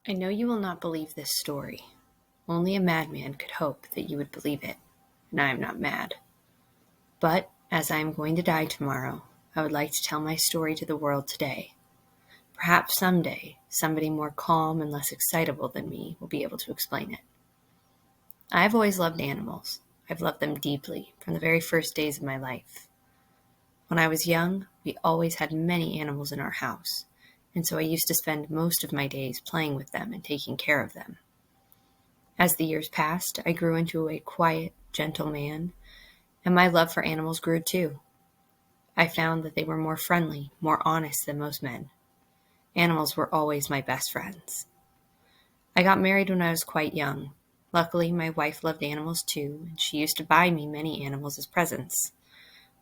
I know you will not believe this story. Only a madman could hope that you would believe it, and I am not mad. But, as I am going to die tomorrow, I would like to tell my story to the world today. Perhaps someday, somebody more calm and less excitable than me will be able to explain it. I have always loved animals. I've loved them deeply, from the very first days of my life. When I was young, we always had many animals in our house, and so I used to spend most of my days playing with them and taking care of them. As the years passed, I grew into a quiet, gentle man, and my love for animals grew too. I found that they were more friendly, more honest than most men. Animals were always my best friends. I got married when I was quite young. Luckily, my wife loved animals too, and she used to buy me many animals as presents.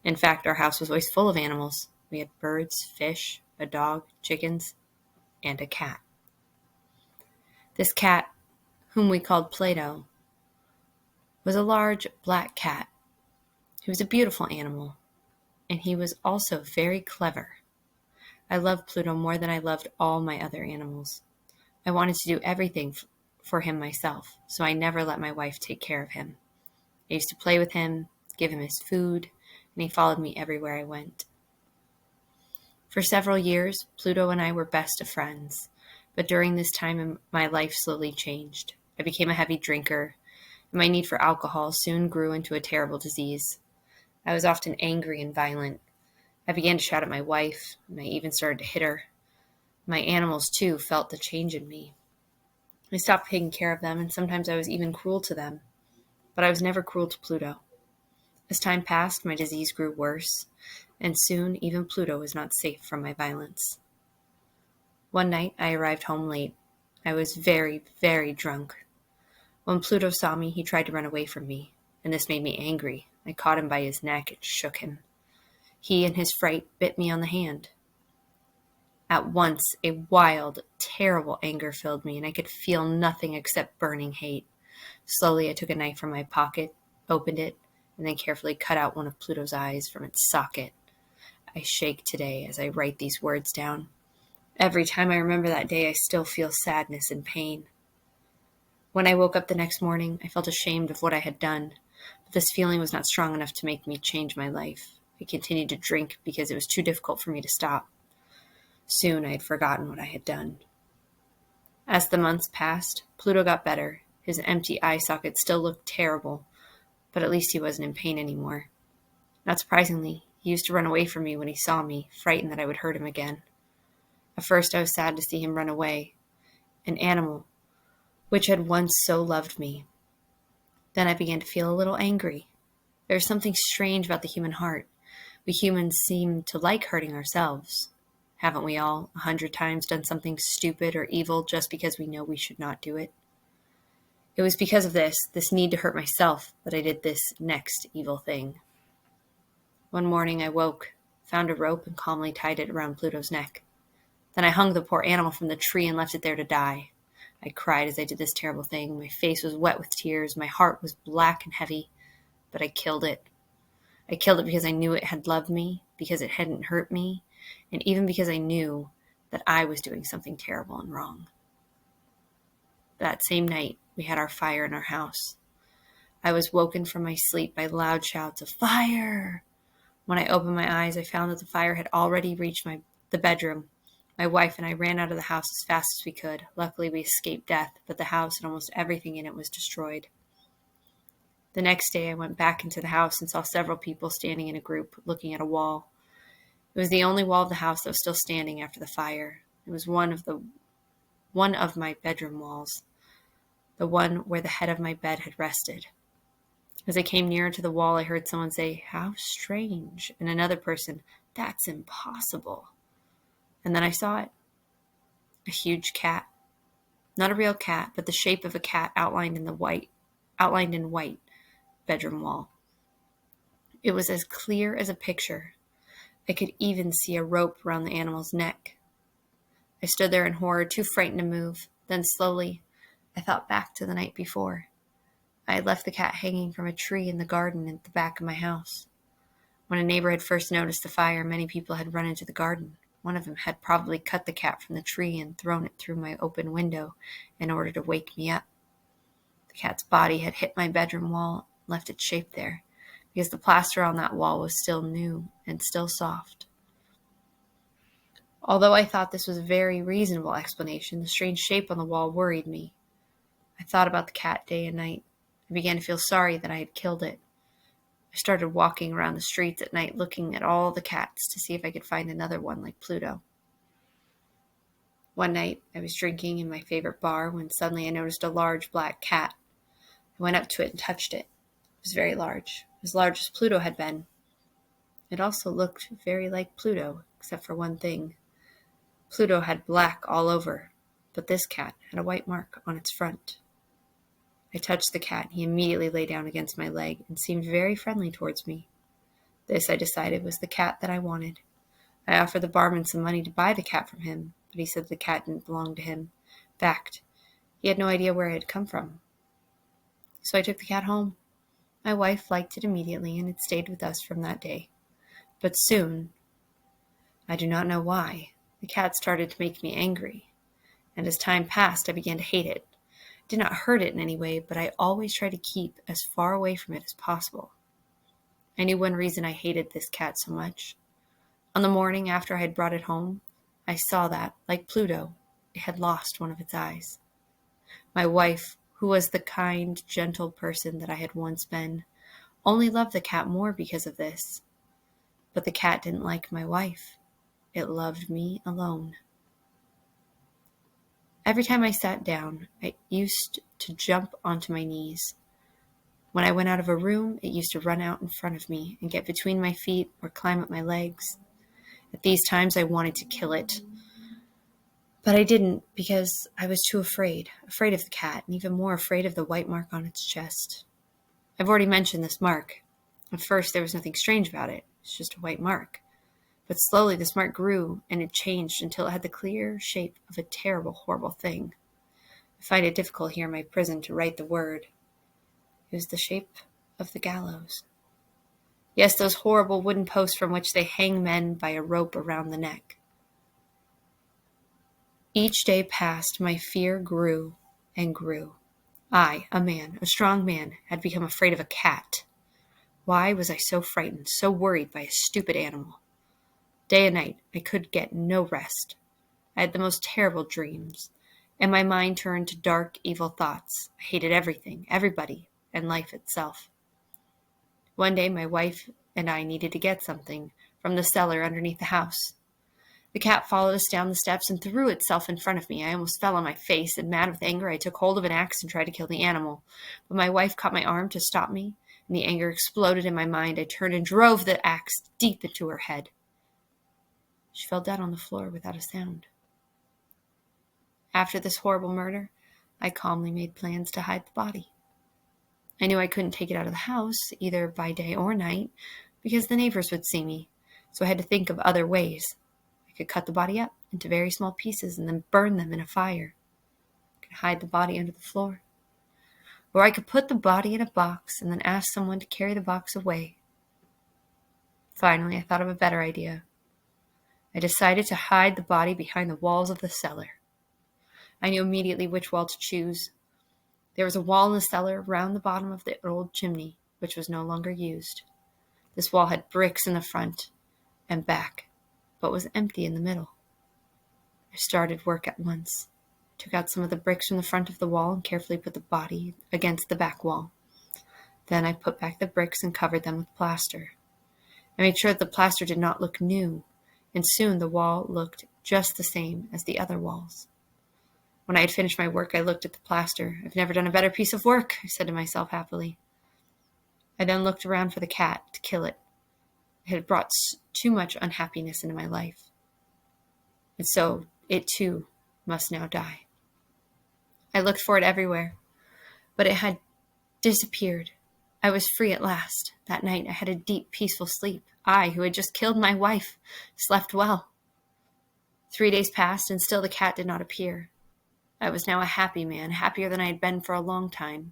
In fact, our house was always full of animals. We had birds, fish, a dog, chickens, and a cat. This cat, whom we called Plato, was a large black cat. He was a beautiful animal, and he was also very clever. I loved Pluto more than I loved all my other animals. I wanted to do everything for him myself, so I never let my wife take care of him. I used to play with him, give him his food, and he followed me everywhere I went. For several years, Pluto and I were best of friends, but during this time my life slowly changed. I became a heavy drinker, and my need for alcohol soon grew into a terrible disease. I was often angry and violent. I began to shout at my wife, and I even started to hit her. My animals, too, felt the change in me. I stopped taking care of them, and sometimes I was even cruel to them. But I was never cruel to Pluto. As time passed, my disease grew worse, and soon even Pluto was not safe from my violence. One night, I arrived home late. I was very, very drunk. When Pluto saw me, he tried to run away from me, and this made me angry. I caught him by his neck and shook him. He, in his fright, bit me on the hand. At once, a wild, terrible anger filled me, and I could feel nothing except burning hate. Slowly, I took a knife from my pocket, opened it, and then carefully cut out one of Pluto's eyes from its socket. I shake today as I write these words down. Every time I remember that day, I still feel sadness and pain. When I woke up the next morning, I felt ashamed of what I had done, but this feeling was not strong enough to make me change my life. I continued to drink because it was too difficult for me to stop. Soon I had forgotten what I had done. As the months passed, Pluto got better. His empty eye socket still looked terrible, but at least he wasn't in pain anymore. Not surprisingly, he used to run away from me when he saw me, frightened that I would hurt him again. At first I was sad to see him run away, an animal which had once so loved me. Then I began to feel a little angry. There is something strange about the human heart. We humans seem to like hurting ourselves. Haven't we all 100 times done something stupid or evil just because we know we should not do it? It was because of this need to hurt myself, that I did this next evil thing. One morning I woke, found a rope, and calmly tied it around Pluto's neck. Then I hung the poor animal from the tree and left it there to die. I cried as I did this terrible thing. My face was wet with tears. My heart was black and heavy, but I killed it. I killed it because I knew it had loved me, because it hadn't hurt me, and even because I knew that I was doing something terrible and wrong. That same night, we had our fire in our house. I was woken from my sleep by loud shouts of fire. When I opened my eyes, I found that the fire had already reached the bedroom. My wife and I ran out of the house as fast as we could. Luckily, we escaped death, but the house and almost everything in it was destroyed. The next day, I went back into the house and saw several people standing in a group, looking at a wall. It was the only wall of the house that was still standing after the fire. It was one of my bedroom walls, the one where the head of my bed had rested. As I came nearer to the wall, I heard someone say, "How strange," and another person, "That's impossible." And then I saw it. A huge cat. Not a real cat, but the shape of a cat outlined in white bedroom wall. It was as clear as a picture. I could even see a rope around the animal's neck. I stood there in horror, too frightened to move. Then slowly, I thought back to the night before. I had left the cat hanging from a tree in the garden at the back of my house. When a neighbor had first noticed the fire, many people had run into the garden. One of them had probably cut the cat from the tree and thrown it through my open window in order to wake me up. The cat's body had hit my bedroom wall and left its shape there, because the plaster on that wall was still new and still soft. Although I thought this was a very reasonable explanation, the strange shape on the wall worried me. I thought about the cat day and night. I began to feel sorry that I had killed it. I started walking around the streets at night looking at all the cats to see if I could find another one like Pluto. One night, I was drinking in my favorite bar when suddenly I noticed a large black cat. I went up to it and touched it. It was very large as Pluto had been. It also looked very like Pluto, except for one thing. Pluto had black all over, but this cat had a white mark on its front. I touched the cat, and he immediately lay down against my leg and seemed very friendly towards me. This, I decided, was the cat that I wanted. I offered the barman some money to buy the cat from him, but he said the cat didn't belong to him. In fact, he had no idea where it had come from. So I took the cat home. My wife liked it immediately, and it stayed with us from that day. But soon, I do not know why, the cat started to make me angry, and as time passed, I began to hate it. I did not hurt it in any way, but I always tried to keep as far away from it as possible. I knew one reason I hated this cat so much. On the morning after I had brought it home, I saw that, like Pluto, it had lost one of its eyes. My wife, who was the kind, gentle person that I had once been, only loved the cat more because of this. But the cat didn't like my wife. It loved me alone. Every time I sat down, I used to jump onto my knees. When I went out of a room, it used to run out in front of me and get between my feet or climb up my legs. At these times, I wanted to kill it. But I didn't because I was too afraid of the cat, and even more afraid of the white mark on its chest. I've already mentioned this mark. At first, there was nothing strange about it. It's just a white mark. But slowly this mark grew, and it changed until it had the clear shape of a terrible, horrible thing. I find it difficult here in my prison to write the word. It was the shape of the gallows. Yes, those horrible wooden posts from which they hang men by a rope around the neck. Each day passed, my fear grew and grew. I, a man, a strong man, had become afraid of a cat. Why was I so frightened, so worried by a stupid animal? Day and night, I could get no rest. I had the most terrible dreams, and my mind turned to dark, evil thoughts. I hated everything, everybody, and life itself. One day, my wife and I needed to get something from the cellar underneath the house. The cat followed us down the steps and threw itself in front of me. I almost fell on my face, and mad with anger, I took hold of an axe and tried to kill the animal. But my wife caught my arm to stop me, and the anger exploded in my mind. I turned and drove the axe deep into her head. She fell down on the floor without a sound. After this horrible murder, I calmly made plans to hide the body. I knew I couldn't take it out of the house, either by day or night, because the neighbors would see me, so I had to think of other ways. I could cut the body up into very small pieces and then burn them in a fire. I could hide the body under the floor. Or I could put the body in a box and then ask someone to carry the box away. Finally, I thought of a better idea. I decided to hide the body behind the walls of the cellar. I knew immediately which wall to choose. There was a wall in the cellar round the bottom of the old chimney, which was no longer used. This wall had bricks in the front and back, but was empty in the middle. I started work at once. I took out some of the bricks from the front of the wall and carefully put the body against the back wall. Then I put back the bricks and covered them with plaster. I made sure that the plaster did not look new, and soon the wall looked just the same as the other walls. When I had finished my work, I looked at the plaster. I've never done a better piece of work, I said to myself happily. I then looked around for the cat to kill it. It had brought too much unhappiness into my life. And so it too must now die. I looked for it everywhere, but it had disappeared. I was free at last. That night I had a deep, peaceful sleep. I, who had just killed my wife, slept well. 3 days passed, and still the cat did not appear. I was now a happy man, happier than I had been for a long time.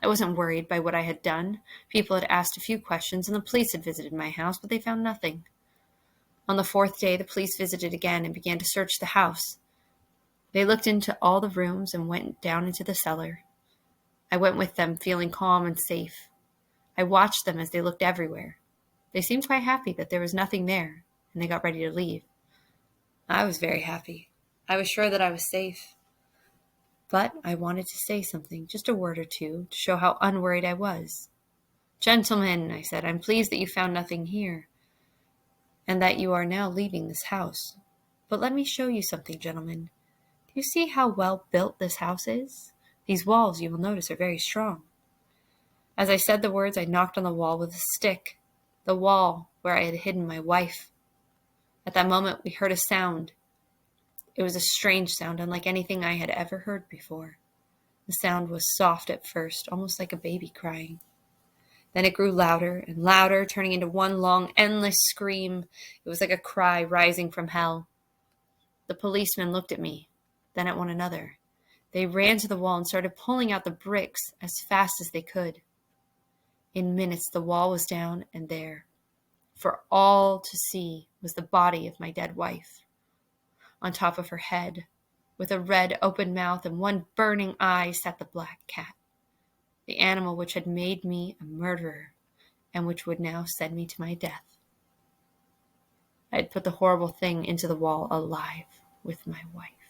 I wasn't worried by what I had done. People had asked a few questions, and the police had visited my house, but they found nothing. On the fourth day, the police visited again and began to search the house. They looked into all the rooms and went down into the cellar. I went with them, feeling calm and safe. I watched them as they looked everywhere. They seemed quite happy that there was nothing there, and they got ready to leave. I was very happy. I was sure that I was safe. But I wanted to say something, just a word or two, to show how unworried I was. "Gentlemen," I said, "I'm pleased that you found nothing here, and that you are now leaving this house. But let me show you something, gentlemen. Do you see how well built this house is? These walls, you will notice, are very strong." As I said the words, I knocked on the wall with a stick, the wall where I had hidden my wife. At that moment, we heard a sound. It was a strange sound, unlike anything I had ever heard before. The sound was soft at first, almost like a baby crying. Then it grew louder and louder, turning into one long, endless scream. It was like a cry rising from hell. The policemen looked at me, then at one another. They ran to the wall and started pulling out the bricks as fast as they could. In minutes, the wall was down, and there, for all to see, was the body of my dead wife. On top of her head, with a red open mouth and one burning eye, sat the black cat, the animal which had made me a murderer and which would now send me to my death. I had put the horrible thing into the wall alive with my wife.